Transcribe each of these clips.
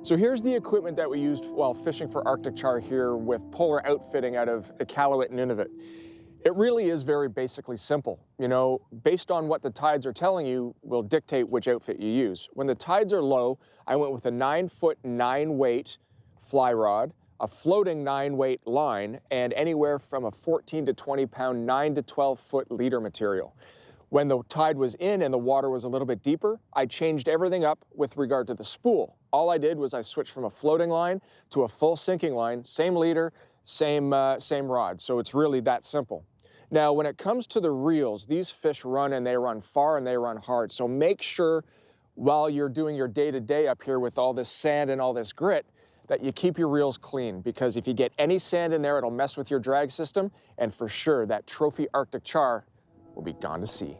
So here's the equipment that we used while fishing for Arctic char here with Polar Outfitting out of Iqaluit, Nunavut. It really is very basically simple. You know, based on what the tides are telling you will dictate which outfit you use. When the tides are low, I went with a 9-foot 9-weight fly rod, a floating 9-weight line, and anywhere from a 14 to 20 pound 9 to 12-foot leader material. When the tide was in and the water was a little bit deeper, I changed everything up with regard to the spool. All I did was I switched from a floating line to a full sinking line, same leader, same rod. So it's really that simple. Now, when it comes to the reels, these fish run and they run far and they run hard. So make sure while you're doing your day-to-day up here with all this sand and all this grit, that you keep your reels clean, because if you get any sand in there, it'll mess with your drag system, and for sure that trophy Arctic char will be gone to sea.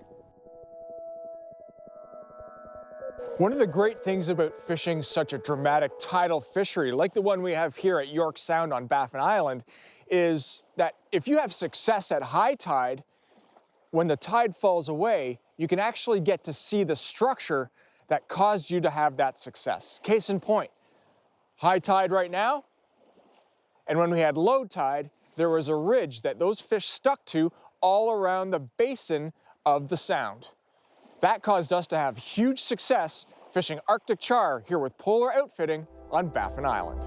One of the great things about fishing such a dramatic tidal fishery, like the one we have here at York Sound on Baffin Island, is that if you have success at high tide, when the tide falls away, you can actually get to see the structure that caused you to have that success. Case in point, high tide right now, and when we had low tide, there was a ridge that those fish stuck to all around the basin of the sound. That caused us to have huge success fishing Arctic char here with Polar Outfitting on Baffin Island.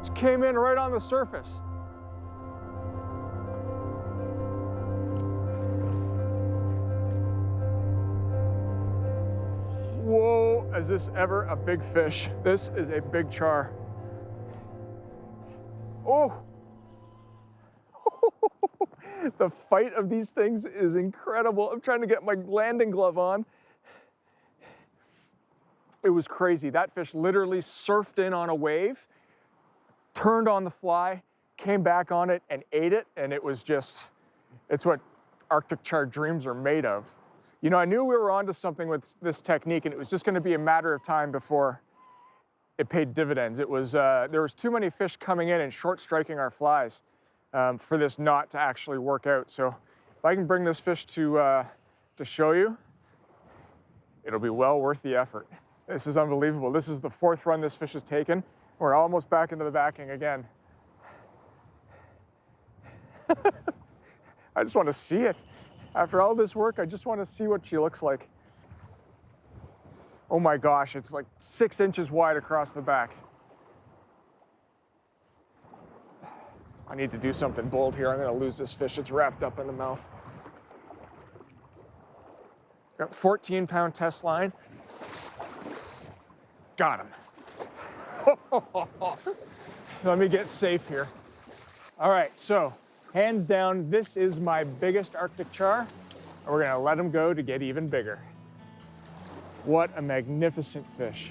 Just came in right on the surface. Whoa, is this ever a big fish? This is a big char. Oh! The fight of these things is incredible. I'm trying to get my landing glove on. It was crazy. That fish literally surfed in on a wave, turned on the fly, came back on it and ate it, and it was just, it's what Arctic char dreams are made of. You know, I knew we were onto something with this technique, and it was just going to be a matter of time before it paid dividends. It was, there was too many fish coming in and short striking our flies for this not to actually work out. So if I can bring this fish to show you, it'll be well worth the effort. This is unbelievable. This is the 4th run this fish has taken. We're almost back into the backing again. I just want to see it. After all this work, I just want to see what she looks like. Oh my gosh, it's like 6 inches wide across the back. I need to do something bold here. I'm going to lose this fish. It's wrapped up in the mouth. Got 14-pound test line. Got him. Let me get safe here. All right, so hands down, this is my biggest Arctic char, and we're gonna let him go to get even bigger. What a magnificent fish.